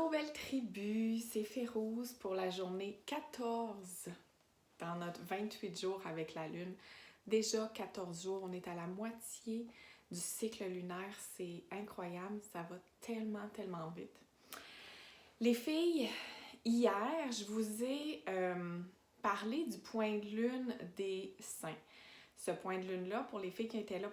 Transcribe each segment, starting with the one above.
Allô, belle tribu, c'est Férouz pour la journée 14 dans notre 28 jours avec la Lune. Déjà 14 jours, on est à la moitié du cycle lunaire, c'est incroyable, ça va tellement, tellement vite. Les filles, hier, je vous ai parlé du point de lune des saints. Ce point de lune-là, pour les filles qui étaient là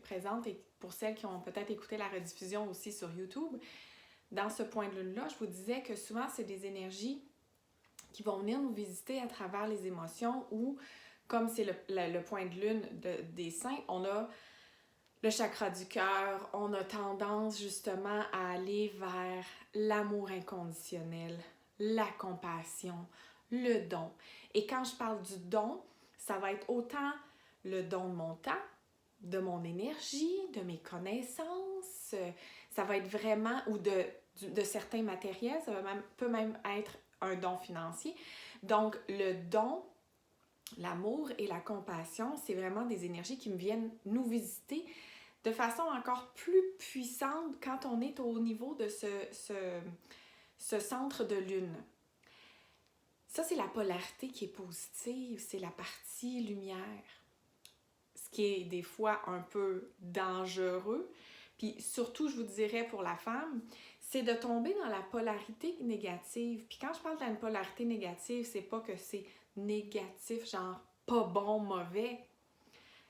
présentes et pour celles qui ont peut-être écouté la rediffusion aussi sur YouTube, dans ce point de lune-là, je vous disais que souvent, c'est des énergies qui vont venir nous visiter à travers les émotions ou, comme c'est le point de lune des saints, on a le chakra du cœur, on a tendance justement à aller vers l'amour inconditionnel, la compassion, le don. Et quand je parle du don, ça va être autant le don de mon temps, de mon énergie, de mes connaissances, ça va être vraiment, ou de certains matériels, peut même être un don financier. Donc, le don, l'amour et la compassion, c'est vraiment des énergies qui me viennent nous visiter de façon encore plus puissante quand on est au niveau de ce centre de lune. Ça, c'est la polarité qui est positive, c'est la partie lumière. Ce qui est des fois un peu dangereux. Puis surtout, je vous dirais pour la femme, c'est de tomber dans la polarité négative. Puis quand je parle d'une polarité négative, c'est pas que c'est négatif, genre pas bon, mauvais.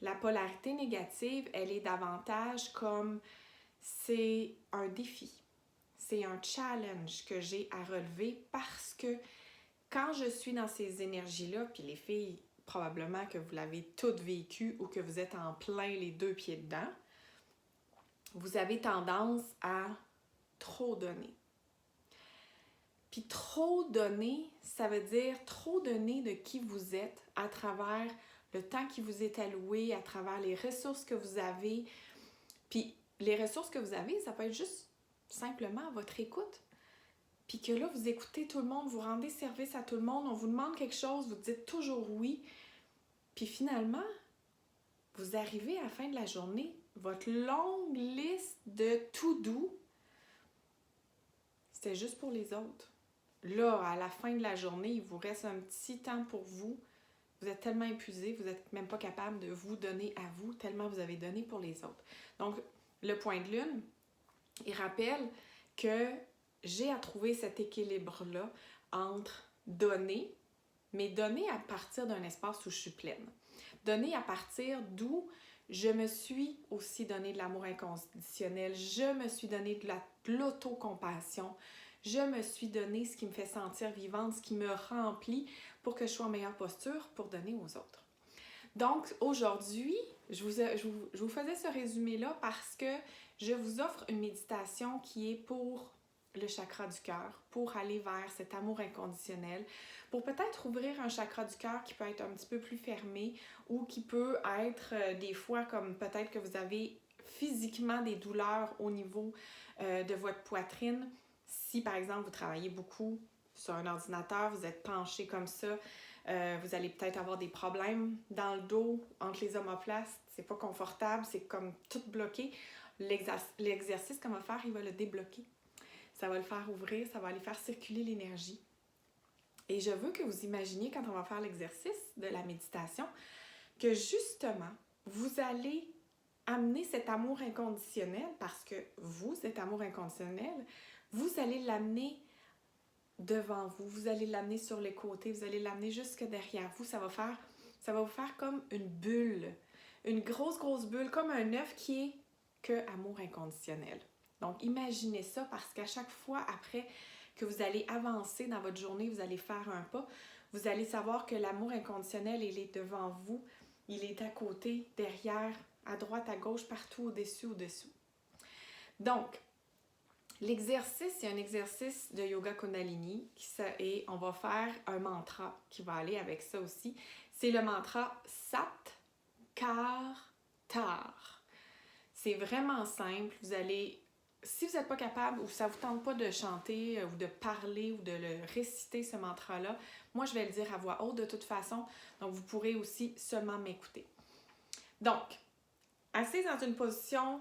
La polarité négative, elle est davantage comme c'est un défi. C'est un challenge que j'ai à relever parce que quand je suis dans ces énergies-là, puis les filles, probablement que vous l'avez toutes vécu ou que vous êtes en plein les deux pieds dedans, vous avez tendance à trop donner. Puis trop donner, ça veut dire trop donner de qui vous êtes à travers le temps qui vous est alloué, à travers les ressources que vous avez. Puis les ressources que vous avez, ça peut être juste simplement votre écoute. Puis que là, vous écoutez tout le monde, vous rendez service à tout le monde, on vous demande quelque chose, vous dites toujours oui. Puis finalement, vous arrivez à la fin de la journée, votre longue liste de tout doux, c'était juste pour les autres. Là, à la fin de la journée, il vous reste un petit temps pour vous. Vous êtes tellement épuisé, vous n'êtes même pas capable de vous donner à vous, tellement vous avez donné pour les autres. Donc, le point de lune, il rappelle que j'ai à trouver cet équilibre-là entre donner, mais donner à partir d'un espace où je suis pleine. Donner à partir d'où je me suis aussi donné de l'amour inconditionnel, je me suis donné de l'autocompassion, je me suis donné ce qui me fait sentir vivante, ce qui me remplit pour que je sois en meilleure posture pour donner aux autres. Donc aujourd'hui, je vous faisais ce résumé-là parce que je vous offre une méditation qui est pour le chakra du cœur, pour aller vers cet amour inconditionnel, pour peut-être ouvrir un chakra du cœur qui peut être un petit peu plus fermé ou qui peut être des fois comme peut-être que vous avez physiquement des douleurs au niveau de votre poitrine. Si par exemple vous travaillez beaucoup sur un ordinateur, vous êtes penché comme ça, vous allez peut-être avoir des problèmes dans le dos, entre les omoplates, c'est pas confortable, c'est comme tout bloqué. L'exercice qu'on va faire, il va le débloquer. Ça va le faire ouvrir, ça va aller faire circuler l'énergie. Et je veux que vous imaginiez, quand on va faire l'exercice de la méditation, que justement, vous allez amener cet amour inconditionnel, parce que vous, cet amour inconditionnel, vous allez l'amener devant vous, vous allez l'amener sur les côtés, vous allez l'amener jusque derrière vous. Ça va vous faire comme une bulle, une grosse, grosse bulle, comme un œuf qui est que amour inconditionnel. Donc, imaginez ça parce qu'à chaque fois après que vous allez avancer dans votre journée, vous allez faire un pas, vous allez savoir que l'amour inconditionnel, il est devant vous, il est à côté, derrière, à droite, à gauche, partout, au-dessus, au-dessous. Donc, l'exercice, c'est un exercice de yoga Kundalini et on va faire un mantra qui va aller avec ça aussi. C'est le mantra Sat Kar Tar. C'est vraiment simple. Vous allez, si vous n'êtes pas capable ou ça ne vous tente pas de chanter ou de parler ou de le réciter, ce mantra-là, moi je vais le dire à voix haute de toute façon. Donc vous pourrez aussi seulement m'écouter. Donc, assise dans une position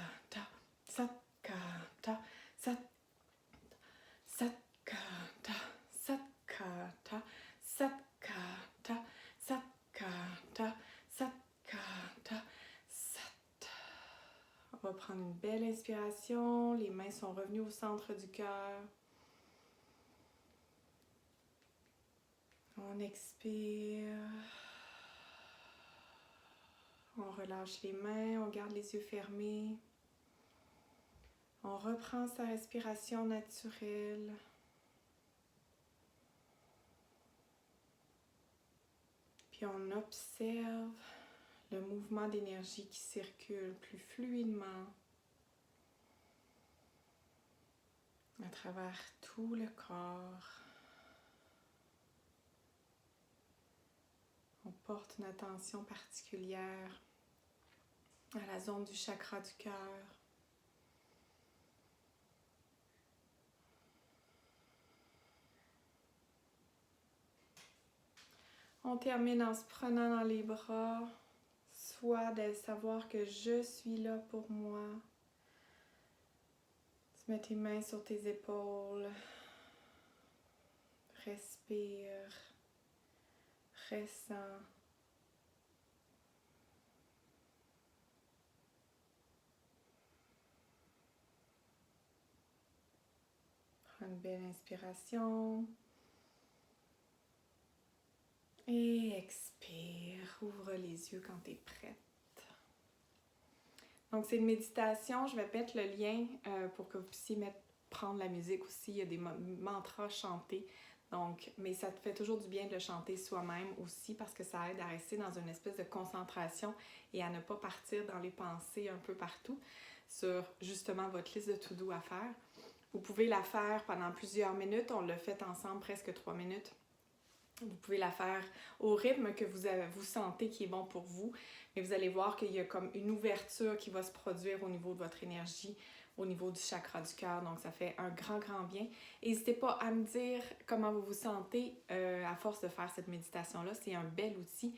On va prendre une belle inspiration. Les mains sont revenues au centre du cœur. On expire. On relâche les mains, on garde les yeux fermés. On reprend sa respiration naturelle. Puis on observe le mouvement d'énergie qui circule plus fluidement à travers tout le corps. On porte une attention particulière à la zone du chakra du cœur. On termine en se prenant dans les bras, soit de savoir que je suis là pour moi. Tu mets tes mains sur tes épaules. Respire. Ressens. Prends une belle inspiration. Et expire. Ouvre les yeux quand tu es prête. Donc, c'est une méditation. Je vais mettre le lien pour que vous puissiez prendre la musique aussi. Il y a des mantras chantés. Donc, mais ça te fait toujours du bien de le chanter soi-même aussi parce que ça aide à rester dans une espèce de concentration et à ne pas partir dans les pensées un peu partout sur justement votre liste de to-do à faire. Vous pouvez la faire pendant plusieurs minutes. On l'a fait ensemble presque 3 minutes. Vous pouvez la faire au rythme que vous sentez qui est bon pour vous. Mais vous allez voir qu'il y a comme une ouverture qui va se produire au niveau de votre énergie, au niveau du chakra du cœur. Donc, ça fait un grand, grand bien. N'hésitez pas à me dire comment vous vous sentez à force de faire cette méditation-là. C'est un bel outil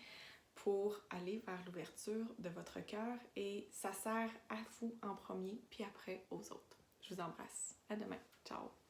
pour aller vers l'ouverture de votre cœur. Et ça sert à vous en premier, puis après aux autres. Je vous embrasse. À demain. Ciao!